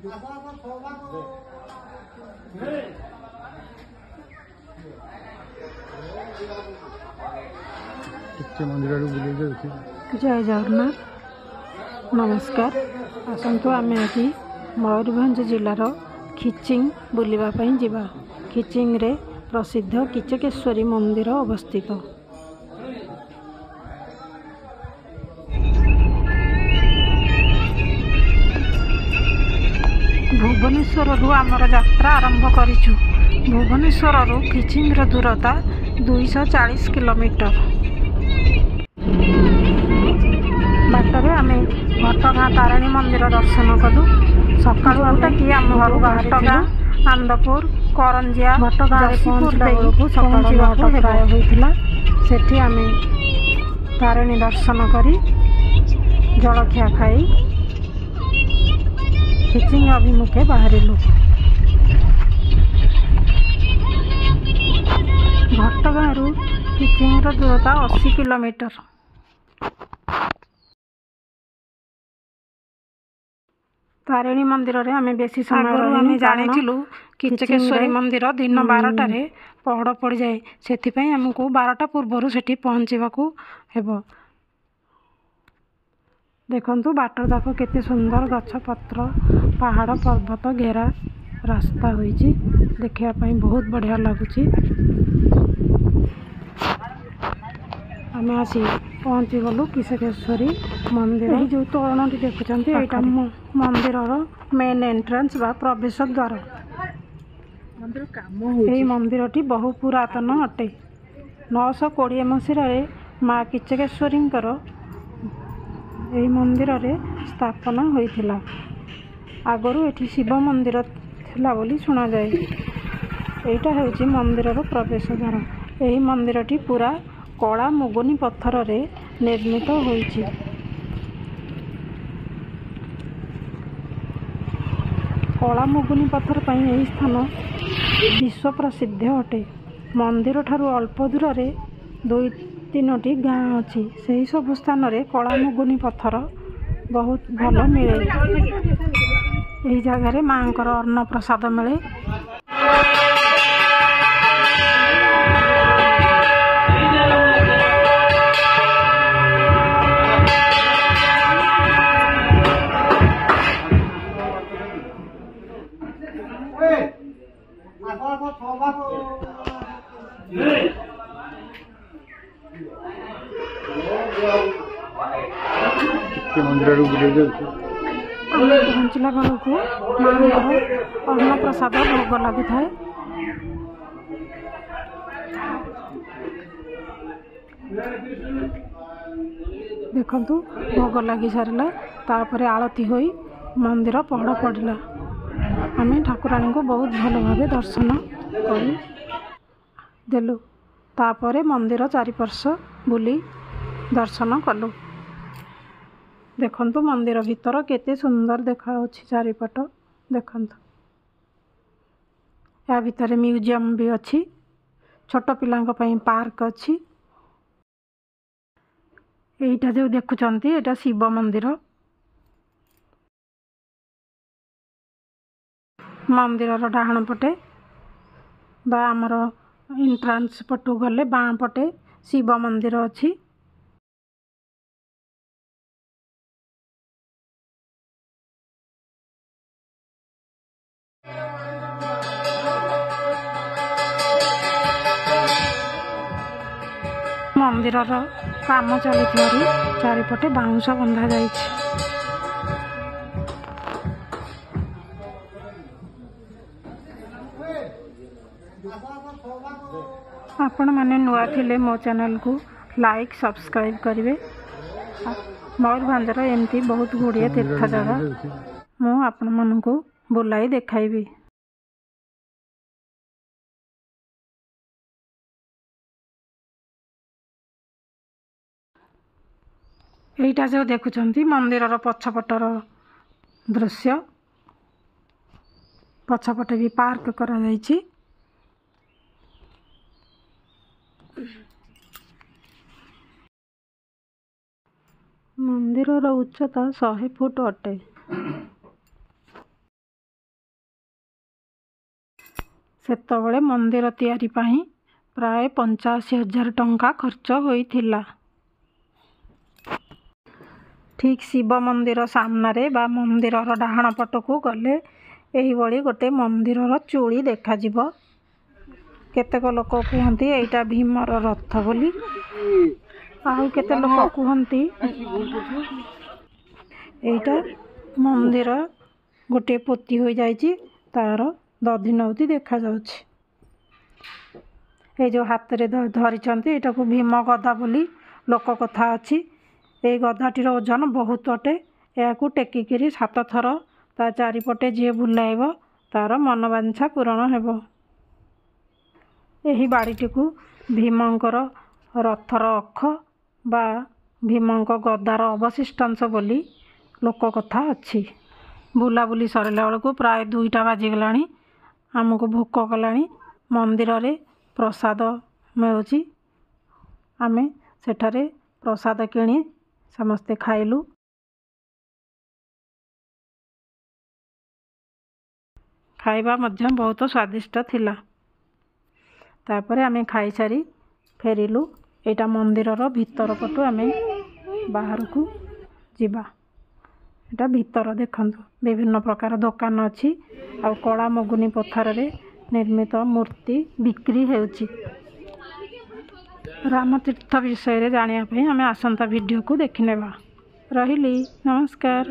जय जगन्नाथ नमस्कार। आसतु आम आज मयूरभंज जिलार खिचिंग बुलवाई जावा। खिचिंग रे प्रसिद्ध किचकेश्वरी मंदिर अवस्थित। भुवनेश्वर आमर यात्रा आरंभ करिछु। भुवनेश्वर खिचिंग दूरता 240 किलोमीटर। बाटर आम घटगाँ तारिणी मंदिर दर्शन कलु। सका कि आम घर घटगाँ आनंदपुर करंजिया जयपुर प्राय होता। सेठी आम तारिणी दर्शन करी जलखिया खाई खिचिंग अभिमुखे बाहरिलु। घटगाँ खिचिंग दूरता 80 किलोमीटर। तारिणी मंदिर रे आमे बेसी समय आमे जानिथिलु किचकेश्वरी मंदिर दिन 12टा रे पहड़ पड़ जाए। सेथिपई हमकु 12टा पूर्वरु सेठी पहुँचीबाकू हेबो। देखंतु बाटर दाक केते सुंदर गछ पत्र पहाड़ पर्वत घेरा रास्ता होईची। देखिया पई बहुत बढ़िया लागुची। आमे आसी पहुँची गलु किचकेश्वरी मंदिर। जो तोरणटी देखुचंती एटा मंदिर मेन एंट्रेंस बा प्रवेश द्वार। मंदिर काम होई। मंदिरटी बहु पुरातन अटे। 920 मसीह माँ किचकेश्वरी यही मंदिर रे स्थापना होइथिला। आगरू एठी शिव मंदिर थिला बोली सुना जाए। एटा हेउची मंदिर रो प्रवेश द्वार। यही मंदिरटी पूरा कला मुगुनी पत्थर रे निर्मित होइची। कला मुगुनी पत्थर पई यही स्थान विश्व प्रसिद्ध अटे। मंदिर ठारू अल्प दूर रे 2-3टी गाँ अच्छी। से सब स्थान रे कला मुगुनी पत्थर बहुत भल मिले। यही जगह माँ अन्न प्रसाद मिले। पहुँचला बेलू माँ अन्न प्रसाद भोग लगी थाए। देखंतु भोग लगी सारा तापर आलती होई मंदिर पहड़ पड़ा। आम ठाकुराणी को बहुत भल भाव दर्शन कर देलु। तापर मंदिर चारिपार्श बुली दर्शन कलु। देखंतु मंदिर भीतर केते सुंदर देखा होछि। चारिपट देखंतु। या भीतर म्यूजियम भी अच्छी। छोट पिलांक पई पार्क अच्छी। एटा जो देखुचंती एटा शिव मंदिर। मंदिर डाहाण पटे बा आमर एंट्रांस पटू गले बाँ पटे शिव मंदिर अच्छी। मंदिर काम चली चारिपटे बाउंश बंधा जाइए। आपण माने नुआ थिले मो चैनल को लाइक सब्सक्राइब करेंगे। मयूरभंजर एमती बहुत गुड़िया तीर्थ जगह मु आपण मन को बुलाई देखाइबी। एटा जो देखुचंती मंदिर पछपटर दृश्य। पछपटे भी पार्क करा जाइछि। मंदिर उच्चता 100 फुट अटे। ସେତେବେଳେ ମନ୍ଦିର ତିଆରି ପାଇଁ ପ୍ରାୟ 85,000 ଟଙ୍କା ଖର୍ଚ୍ଚ ହୋଇଥିଲା। ଠିକ୍ ଶିବ ମନ୍ଦିର ସାମ୍ନାରେ ବା ମନ୍ଦିରର ଡାହାଣ ପଟକୁ ଗଲେ ଏହିଭଳି ଗୋଟେ ମନ୍ଦିରର ଚୁଳି ଦେଖାଯିବ। କେତେକ ଲୋକ କୁହନ୍ତି ଏଇଟା ଭୀମର ରଥ ବୋଲି, ଆଉ କେତେ ଲୋକ କୁହନ୍ତି ଏଇଟା ମନ୍ଦିର ଗୋଟିଏ ପୋତି ହୋଇଯାଇଛି, ତାର ଦଧିନଉତି ଦେଖାଯାଉଛି। ଏଇ ଯେଉଁ ହାତରେ ଧରିଛନ୍ତି ଏଇଟାକୁ ଭୀମ ଗଦା ବୋଲି ଲୋକ କଥା ଅଛି। ଏଇ ଗଦାଟିର ଓଜନ ବହୁତ ଅଟେ। ଏହାକୁ ଟେକିକିରି 7 ଥର ତା ଚାରିପଟେ ଯିଏ ବୁଲାଇବ ତାର ମନବାଞ୍ଛା ପୂରଣ ହେବ। ଏହି ବାଡ଼ିଟିକୁ ଭୀମଙ୍କର ରଥର ଅଖ ବା ଭୀମଙ୍କ ଗଦାର ଅବଶିଷ୍ଟାଂଶ ବୋଲି ଲୋକ କଥା ଅଛି। ବୁଲାବୁଲି ସରିଲା ବେଳକୁ ପ୍ରାୟ 2ଟା ବାଜିଗଲାଣି। ଆମକୁ ଭୋକ କଲାଣି। ମନ୍ଦିରରେ ପ୍ରସାଦ ମିଳୁଛି। ଆମେ ସେଠାରେ ପ୍ରସାଦ କିଣି ସମସ୍ତେ ଖାଇଲୁ। ଖାଇବା ମଧ୍ୟ ବହୁତ ସ୍ୱାଦିଷ୍ଟ ଥିଲା। ତାପରେ ଆମେ ଖାଇସାରି ଫେରିଲୁ। ଏଇଟା ମନ୍ଦିରର ଭିତର ପଟୁ ଆମେ ବାହାରକୁ ଯିବା। ଏଇଟା ଭିତର ଦେଖନ୍ତୁ, ବିଭିନ୍ନ ପ୍ରକାର ଦୋକାନ ଅଛି, ଆଉ କଳା ମଗୁନି ପଥରରେ ନିର୍ମିତ ମୂର୍ତ୍ତି ବିକ୍ରି ହେଉଛି। ରାମତୀର୍ଥ ବିଷୟରେ ଜାଣିବା ପାଇଁ ଆମେ ଆସନ୍ତା ଭିଡ଼ିଓକୁ ଦେଖିନେବା। ରହିଲି, ନମସ୍କାର।